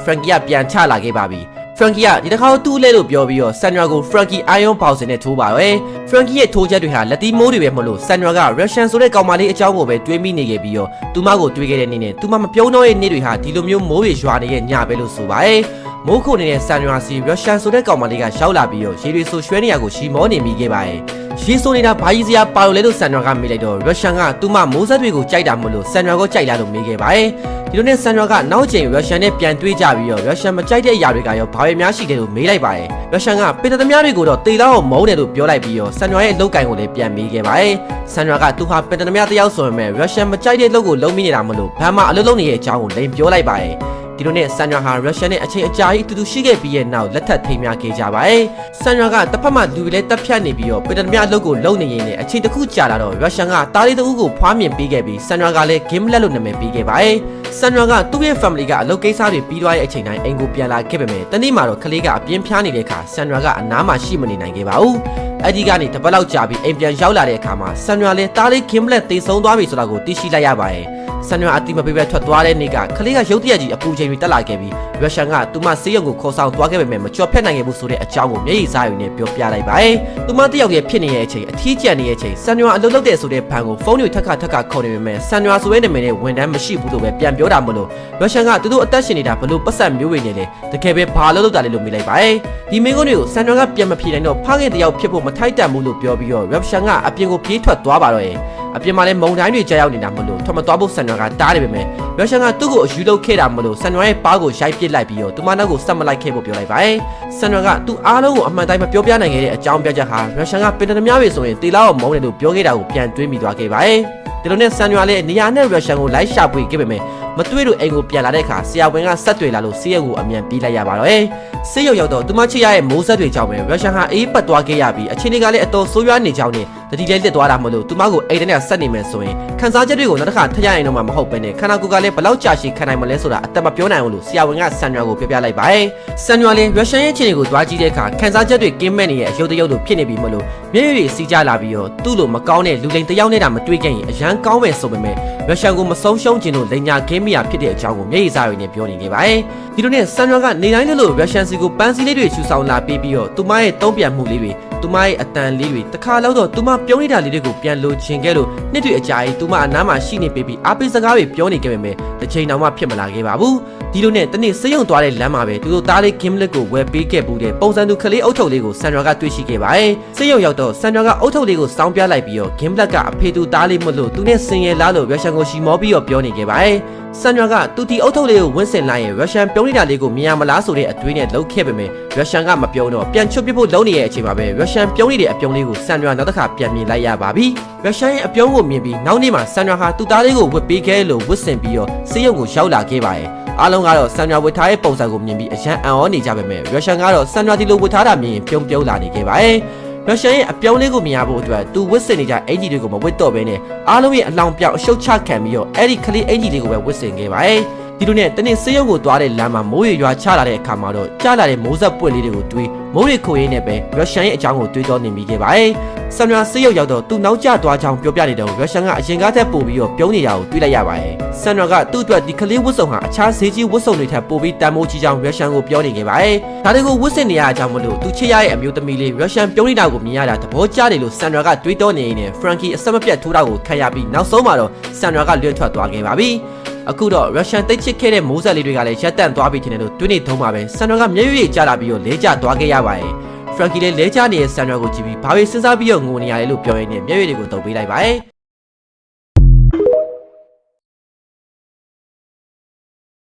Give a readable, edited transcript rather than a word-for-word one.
Frankie ကပြန်ချလာခဲ့ပါပြီ Frankie ကဒီတစ်ခါတူးလဲလို့ပြောပြီးတော့ Sandra ကို Frankie Iron Boxing နဲ့ထိုးပါပဲ Frankie ရဲ့ထိုးချက်တွေဟာလက်တီးမိုးတွေပဲမလို့ Sandra က Russian ဆိုတဲ့ကောင်မလေးအကြောင်းကိုပဲတွေးမိနေခဲ့ပြီးတော့သူမကိုတွေးခဲ့တဲ့နေ့နဲ့သူမမပြုံးတော့ရဲ့နေ့တွေဟာဒီလိုမျိုးမိုးတွေရွာနေတဲ့ညပဲလို့ဆိုပါတယ်မိုးခုနေတဲ့ Sandra စီ Russian ဆိုတဲ့ကောင်မလေးကရောက်လာပြီးတော့ရေတွေဆိုရွှဲနေရကိုရှီမောနေမိခဲ့ပါတယ်ရေဆိုနေတာဘာကြီးစရာပါလို့လဲလို့ Sandra ကမေးလိုက်တော့ Russian ကသူမမိုးဆက်တွေကိုကြိုက်တာမလို့ Sandra ကိုကြိုက်လာလို့မေးခဲ့ပါတယ်ဒီလိုနဲ့ Sandra ကနောက်ချိန် Russian နဲ့ပြန်တွေးကြပြီးတော့ Russian မကြိုက်တဲ့အရာတွေကရောဘာပဲများရှိတယ်လို့မေးလိုက်ပါတယ် Russian ကပေတသမားတွေကိုတော့တေလောက်အောင်မုန်းတယ်လို့ပြောလိုက်ပြီးတော့ Sandra ရဲ့လုပ်ကင်ကိုလည်းပြန်မေးခဲ့ပါတယ် Sandra ကသူဟာပေတသမားတယောက်ဆိုပေမဲ့ Russian မကြိုက်တဲ့လုပ်ကိုလုံးမိနေတာမလို့ဘာမှအလုပ်လုပ်နေတဲ့အကြောင်းကိုလိန်ပြောလိုက်ပါတယ်ဒီလိုနဲ့ Sandra ဟာ Russian နဲ့အချိန်အကြာကြီးအတူတူရှိခဲ့ပြီးရဲ့နောက်လက်ထပ်ထိမ်းများခဲ့ကြပါတယ် Sandra ကတစ်ဖက်မှလူတွေလည်းတက်ဖြတ်နေပြီးတော့ပေတသမားအလုပ်ကိုလုပ်နေရင်းနဲ့အချိန်တစ်ခုကြာလာတော့ Russian ကတားလေးတဦးကိုဖွားမြင်ပေးခဲ့ပြီး Sandra ကလည်း game လက်လို့နာမည်ပေးခဲ့ပါတယ် Sandra ကသူ့ရဲ့ family ကအလုပ်ကိစ္စတွေပြီးသွားတဲ့အချိန်တိုင်းအိမ်ကိုပြန်လာခဲ့ပေမဲ့တနေ့မှာတော့ကလေးကအပြင်းဖြားနေတဲ့အခါ Sandra ကအနားမှာရှိမနေနိုင်ခဲ့ပါဘူးအဲ့ဒီကနေတပတ်လောက်ကြာပြီးအိမ်ပြန်ရောက်လာတဲ့အခါမှာ Sandra လည်းတားလေး game လက်တေဆုံးသွားပြီဆိုတာကိုသိရှိလိုက်ရပါတယ်Sandra အတိမပေးပဲထွက်သွားတဲ့နေ့ကကလေးကရုတ်တရက်ကြီးအပူချိန်တွေတက်လာခဲ့ပြီး Russian ကသူမဆေးရုံကိုခေါ်ဆောင်သွားခဲ့ပေမဲ့မကြော်ဖြတ်နိုင်ခဲ့ဘူးဆိုတဲ့အကြောင်းကိုမျက်ရည်စားယူနေပြောပြလိုက်ပါတယ်။သူမတယောက်ရဲ့ဖြစ်နေတဲ့အချိန်အထီးကျန်နေတဲ့အချိန် Sandra အလုပ်လုပ်တဲ့ဆိုတဲ့ဘန်ကိုဖုန်းတွေထက်ခါခေါ်နေပေမဲ့ Sandra ဆိုတဲ့နာမည်နဲ့ဝန်ထမ်းမရှိဘူးလို့ပဲပြန်ပြောတာမလို့ Russian ကသူတို့အသက်ရှင်နေတာဘလို့ပတ်ဆက်မျိုးဝင်နေလဲတကယ်ပဲဘာလို့လုပ်တာလဲလို့မေးလိုက်ပါတယ်။ဒီမင်းကုန်းတွေကို Sandra ကပြန်မဖြေနိုင်တော့ဖခင်တယောက်ဖြစ်ဖို့မထိုက်တန်ဘူးလို့ပြောပြီးတော့ Russian ကအပြင်ကိုပြေးထွက်သွားပါတော့ရဲ့အပြင်မှာလည်းမုံတိုင်းတွေကြားရောက်နေတာမလို့ထွက်မသွားဖို့ Sandra ကတားတယ်ပေမဲ့ Russian ကသူ့ကိုအယူလုပ်ခဲ့တာမလို့ Sandra ရဲ့ပါးကိုရိုက်ပစ်လိုက်ပြီးတော့သူမနောက်ကိုဆက်မလိုက်ခဲ့ဖို့ပြောလိုက်ပါတယ်။ Sandra ကသူ့အားလုံးကိုအမှန်တိုင်းမပြောပြနိုင်ခဲ့တဲ့အကြောင်းပြချက်ဟာ Russian ကပင်တသမားတွေဆိုရင်တေလောက်မုန်းတယ်လို့ပြောခဲ့တာကိုပြန်တွေးမိသွားခဲ့ပါတယ်။ဒီလိုနဲ့ Sandra လည်းနေရာနဲ့ Russian ကိုလိုက်ရှာဖွေခဲ့ပေမဲ့မတွေ့လို့အိမ်ကိုပြန်လာတဲ့အခါဆရာဝန်ကဆက်တွေ့လာလို့ဆေးရုံကိုအမြန်ပြေးလိုက်ရပါတော့။ဆေးရုံရောက်တော့သူမချစ်ရရဲ့မိုးဆက်တွေကြောင့်ပဲ Russian ဟာအေးပတ်သွားခဲ့ရပြီးအချိန်တွေကလည်းအတော်ဆိုးရွားနေကြောင်းနဲ့တတိလေးလက်သွားတာမလို့သူမကိုအိမ်ထဲနဲ့ဆက်နေမယ်ဆိုရင်ခန်းစားချက်တွေကိုနောက်တစ်ခါထရရင်တော့မှမဟုတ်ပဲနဲ့ခန္ဓာကိုယ်ကလည်းဘလောက်ကြာရှည်ခံနိုင်မလဲဆိုတာအသက်မပြောနိုင်ဘူးလို့ဆရာဝန်က Sandra ကိုပြောပြလိုက်ပါတယ်။ Sandra လည်း Russian ရဲ့ခြေတွေကိုတွားကြည့်တဲ့အခါခန်းစားချက်တွေကင်းမဲ့နေတဲ့အယုတ်တယုတ်လိုဖြစ်နေပြီမလို့မျက်ရည်တွေစီးကြလာပြီးတော့သူ့လိုမကောင်းတဲ့လူလိန်တယောက်နဲ့တာမတွေ့ခဲ့ရင်အရန်ကောင်းမယ်ဆိုပေမဲ့ Russian ကိုမဆုံးရှုံးခြင်းလို့လိန်ညာခင်းမိရဖြစ်တဲ့အကြောင်းကိုမျက်ရည်စားရည်နဲ့ပြောနေခဲ့ပါတယ်။ဒီလိုနဲ့ Sandra ကနေတိုင်းလို့ Russian စီကိုပန်းစည်းလေးတွေချူဆောင်လာပေးပြီးတော့သူမရဲ့တုံးပြန်မှုလေးတွေသူမရဲ့အတန်လေးတွေတခါလောက်တော့သူမပြုံးနေတာလေးတွေကိုပြန်လိုချင်ခဲ့လို့နှစ်တွေအကြာကြီးသူမအနားမှာရှိနေပြီးအားပေးစကားတွေပြောနေခဲ့ပေမဲ့တစ်ချိန်တောင်မှဖြစ်မလာခဲ့ပါဘူးဒီလိုနဲ့တနေ့စေးရုံသွားတဲ့လမ်းမှာပဲသူတို့သားလေး Gimlet ကိုဝယ်ပေးခဲ့ဘူးတဲ့ပုံစံသူကလေးအုတ်ထုပ်လေးကို Sandra ကတွေ့ရှိခဲ့ပါတယ်စေးရုံရောက်တော့ Sandra ကအုတ်ထုပ်လေးကိုစောင်းပြလိုက်ပြီးတော့ Gimlet ကအဖေသူသားလေးမလို့သူနဲ့ဆင်ရလားလို့ Russian ကိုရှီမောပြီးတော့ပြောနေခဲ့ပါတယ်Sandra ကသူတီအုတ်ထုပ်လေးကိုဝှင်းစင်လိုက်ရင် Russian ပြုံးနေတာလေးကိုမြင်ရမလားဆိုတဲ့အတွေးနဲ့လှုပ်ခဲ့ပေမဲ့ Russian ကမပြုံးတော့ပြန်ချွတ်ပစ်ဖို့လုံးနေတဲ့အချိန်မှာပဲ Russian ပြုံးနေတဲ့အပြုံးလေးကို Sandra နောက်တစ်ခါပြန်မြင်လိုက်ရပါပြီ။ Russian ရဲ့အပြုံးကိုမြင်ပြီးနောက်နေ့မှာ Sandra ဟာသူ့သားလေးကိုဝတ်ပေးခဲ့လို့ဝတ်ဆင်ပြီးတော့ဆေးရုံကိုရောက်လာခဲ့ပါတယ်။အားလုံးကတော့ Sandra ဝတ်ထားတဲ့ပုံစံကိုမြင်ပြီးအရန်အံ့ဩနေကြပေမဲ့ Russian ကတော့ Sandra ဒီလိုဝတ်ထားတာမြင်ရင်ပြုံးလာနေခဲ့ပါတယ်။ Russian ရဲ့အပြောင်းလေးကိုမြင်ရဖို့အတွက်သူဝတ်ဆင်နေကြအင်ဂျီတွေကိုမဝတ်တော့ဘဲနဲ့အားလုံးရဲ့အလောင်ပြောင်အရှုပ်ချခံပြီးတော့အဲ့ဒီကလေးအင်ဂျီလေးကိုပဲဝတ်ဆင်ခဲ့ပါတယ်ဒီလိုနဲ့တနေ့ဆေးရုံကိုသွားတဲ့လမ်းမှာမိုးရွာချလာတဲ့အခါမှာတော့ကြားလာတဲ့မိုးဆက်ပွင့်လေးတွေကိုတွေးမိုးရီခိုရင်းနဲ့ပဲ Russian ရဲ့အကြောင်းကိုတွေးတောနေမိခဲ့ပါတယ်။ Sandra ဆေးရုံရောက်တော့သူနောက်ကျသွားကြောင်းပြောပြနေတော့ Russian ကအရင်ကားထက်ပိုပြီးတော့ပြုံးနေတာကိုတွေးလိုက်ရပါတယ်။ Sandra ကသူ့အတွက်ဒီကလေးဝတ်စုံဟာအခြားဈေးကြီးဝတ်စုံတွေထက်ပိုပြီးတန်ဖိုးကြီးကြောင်း Russian ကိုပြောနေခဲ့ပါတယ်။ဒါတွေကိုဝတ်ဆင်နေရကြောင်းမလို့သူချစ်ရရဲ့အမျိုးသမီးလေး Russian ပြုံးနေတာကိုမြင်ရတာသဘောကျတယ်လို့ Sandra ကတွေးတောနေရင် Frankie အဆက်မပြတ်ထိုးတာကိုခံရပြီးနောက်ဆုံးမှာတော့ Sandra ကလွတ်ထွက်သွားခဲ့ပါပြီ။အခုတော့ Russian တိတ်ချစ်ခဲ့တဲ့မိုးဆက်လေးတွေကလည်းရပ်တန့်သွားပြီထင်တယ်လို့တွေးနေသုံးပါပဲ Sandra ကမျက်ရည်ကျလာပြီးတော့လဲကျသွားခဲ့ရပါတယ်။ Frankie လည်းလဲကျနေတဲ့ Sandra ကိုကြည့်ပြီးဘာပဲစဉ်းစားပြီးတော့ငိုနေရတယ်လို့ပြောရင်းနဲ့မျက်ရည်တွေကိုတုပ်ပေးလိုက်ပါတယ်။